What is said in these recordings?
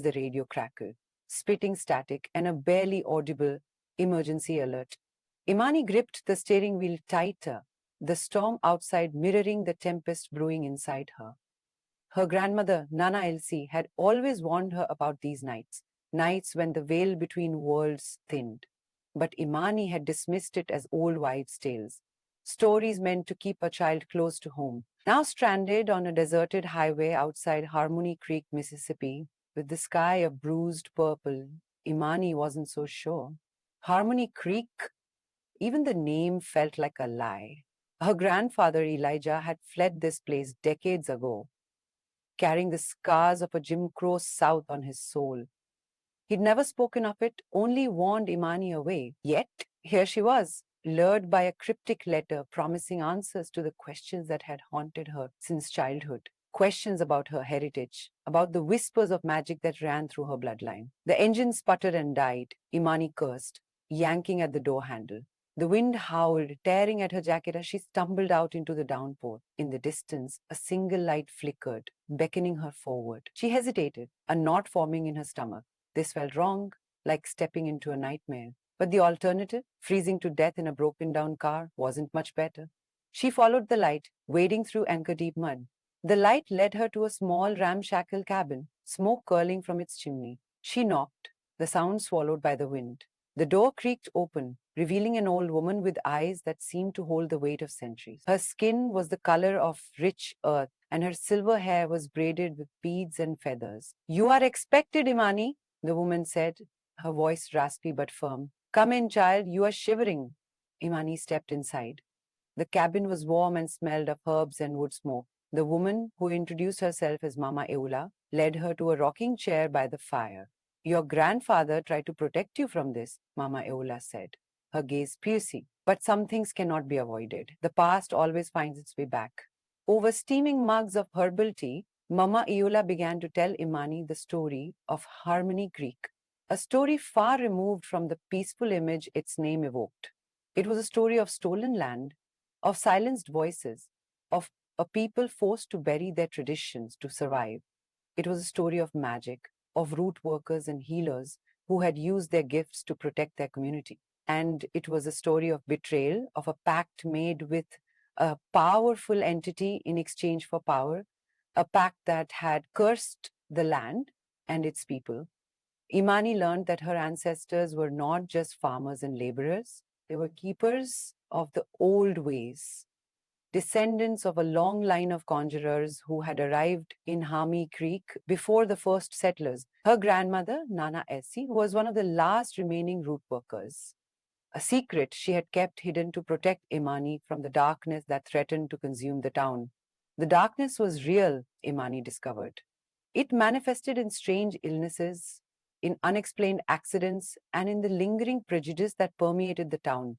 the radio crackle, spitting static and a barely audible emergency alert. Imani gripped the steering wheel tighter, the storm outside mirroring the tempest brewing inside her. Her grandmother, Nana Elsie, had always warned her about these nights, nights when the veil between worlds thinned. But Imani had dismissed it as old wives' tales, stories meant to keep a child close to home. Now stranded on a deserted highway outside Harmony Creek, Mississippi, with the sky a bruised purple, Imani wasn't so sure. Harmony Creek, even the name felt like a lie. Her grandfather, Elijah, had fled this place decades ago, carrying the scars of a Jim Crow South on his soul. He'd never spoken of it, only warned Imani away. Yet, here she was, lured by a cryptic letter promising answers to the questions that had haunted her since childhood. Questions about her heritage, about the whispers of magic that ran through her bloodline. The engine sputtered and died. Imani cursed, yanking at the door handle. The wind howled, tearing at her jacket as she stumbled out into the downpour. In the distance, a single light flickered, beckoning her forward. She hesitated, a knot forming in her stomach. This felt wrong, like stepping into a nightmare. But the alternative, freezing to death in a broken-down car, wasn't much better. She followed the light, wading through ankle-deep mud. The light led her to a small ramshackle cabin, smoke curling from its chimney. She knocked, the sound swallowed by the wind. The door creaked open, revealing an old woman with eyes that seemed to hold the weight of centuries. Her skin was the color of rich earth, and her silver hair was braided with beads and feathers. "You are expected, Imani," the woman said, her voice raspy but firm. "Come in, child, you are shivering." Imani stepped inside. The cabin was warm and smelled of herbs and wood smoke. The woman, who introduced herself as Mama Eula, led her to a rocking chair by the fire. "Your grandfather tried to protect you from this," Mama Eula said, her gaze piercing. "But some things cannot be avoided. The past always finds its way back." Over steaming mugs of herbal tea, Mama Eula began to tell Imani the story of Harmony Creek, a story far removed from the peaceful image its name evoked. It was a story of stolen land, of silenced voices, of a people forced to bury their traditions to survive. It was a story of magic, of root workers and healers who had used their gifts to protect their community. And it was a story of betrayal, of a pact made with a powerful entity in exchange for power, a pact that had cursed the land and its people. Imani learned that her ancestors were not just farmers and laborers, they were keepers of the old ways, descendants of a long line of conjurers who had arrived in Harmony Creek before the first settlers. Her grandmother, Nana Essie, was one of the last remaining root workers, a secret she had kept hidden to protect Imani from the darkness that threatened to consume the town. The darkness was real, Imani discovered. It manifested in strange illnesses, in unexplained accidents, and in the lingering prejudice that permeated the town.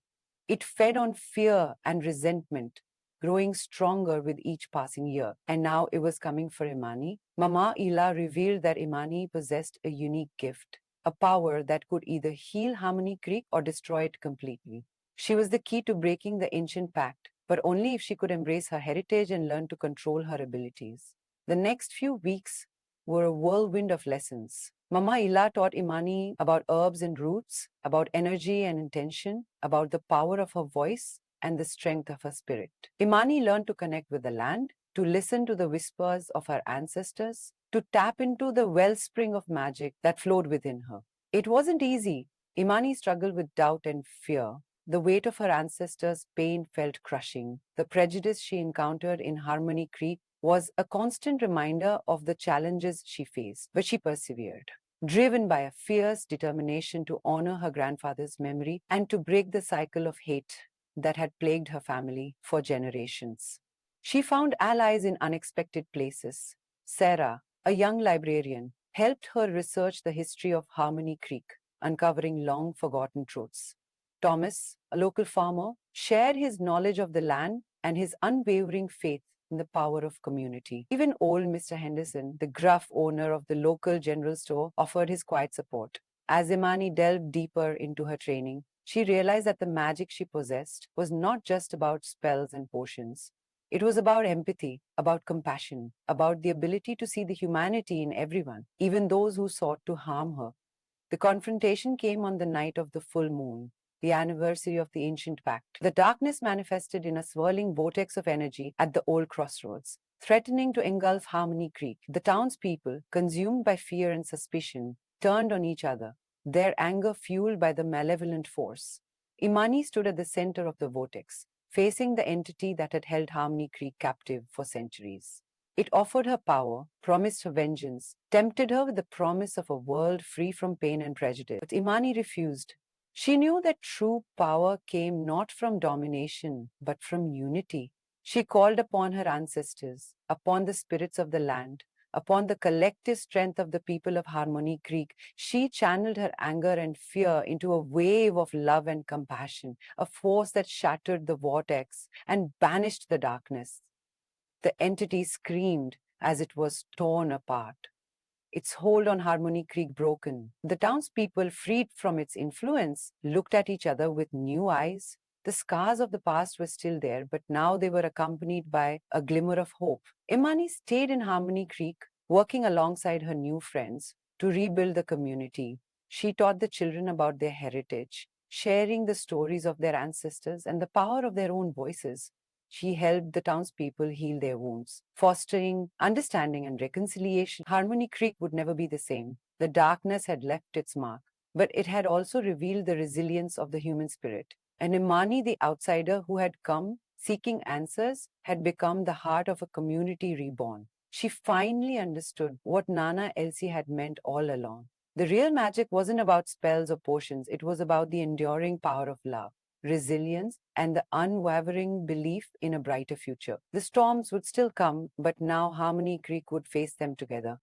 It fed on fear and resentment, growing stronger with each passing year. And now it was coming for Imani. Mama Ila revealed that Imani possessed a unique gift, a power that could either heal Harmony Creek or destroy it completely. She was the key to breaking the ancient pact, but only if she could embrace her heritage and learn to control her abilities. The next few weeks were a whirlwind of lessons. Mama Ila taught Imani about herbs and roots, about energy and intention, about the power of her voice and the strength of her spirit. Imani learned to connect with the land, to listen to the whispers of her ancestors, to tap into the wellspring of magic that flowed within her. It wasn't easy. Imani struggled with doubt and fear. The weight of her ancestors' pain felt crushing. The prejudice she encountered in Harmony Creek was a constant reminder of the challenges she faced, but she persevered, driven by a fierce determination to honor her grandfather's memory and to break the cycle of hate that had plagued her family for generations. She found allies in unexpected places. Sarah, a young librarian, helped her research the history of Harmony Creek, uncovering long-forgotten truths. Thomas, a local farmer, shared his knowledge of the land and his unwavering faith in the power of community. Even old Mr. Henderson, the gruff owner of the local general store, offered his quiet support. As Imani delved deeper into her training, she realized that the magic she possessed was not just about spells and potions. It was about empathy, about compassion, about the ability to see the humanity in everyone, even those who sought to harm her. The confrontation came on the night of the full moon, the anniversary of the ancient pact. The darkness manifested in a swirling vortex of energy at the old crossroads, threatening to engulf Harmony Creek. The townspeople, consumed by fear and suspicion, turned on each other, their anger fueled by the malevolent force. Imani stood at the center of the vortex, facing the entity that had held Harmony Creek captive for centuries. It offered her power, promised her vengeance, tempted her with the promise of a world free from pain and prejudice. But Imani refused. She knew that true power came not from domination, but from unity. She called upon her ancestors, upon the spirits of the land, upon the collective strength of the people of Harmony Creek. She channeled her anger and fear into a wave of love and compassion, a force that shattered the vortex and banished the darkness. The entity screamed as it was torn apart, its hold on Harmony Creek broken. The townspeople, freed from its influence, looked at each other with new eyes. The scars of the past were still there, but now they were accompanied by a glimmer of hope. Imani stayed in Harmony Creek, working alongside her new friends to rebuild the community. She taught the children about their heritage, sharing the stories of their ancestors and the power of their own voices. She helped the townspeople heal their wounds, fostering understanding and reconciliation. Harmony Creek would never be the same. The darkness had left its mark, but it had also revealed the resilience of the human spirit. And Imani, the outsider who had come seeking answers, had become the heart of a community reborn. She finally understood what Nana Elsie had meant all along. The real magic wasn't about spells or potions, it was about the enduring power of love, resilience, and the unwavering belief in a brighter future. The storms would still come, but now Harmony Creek would face them together.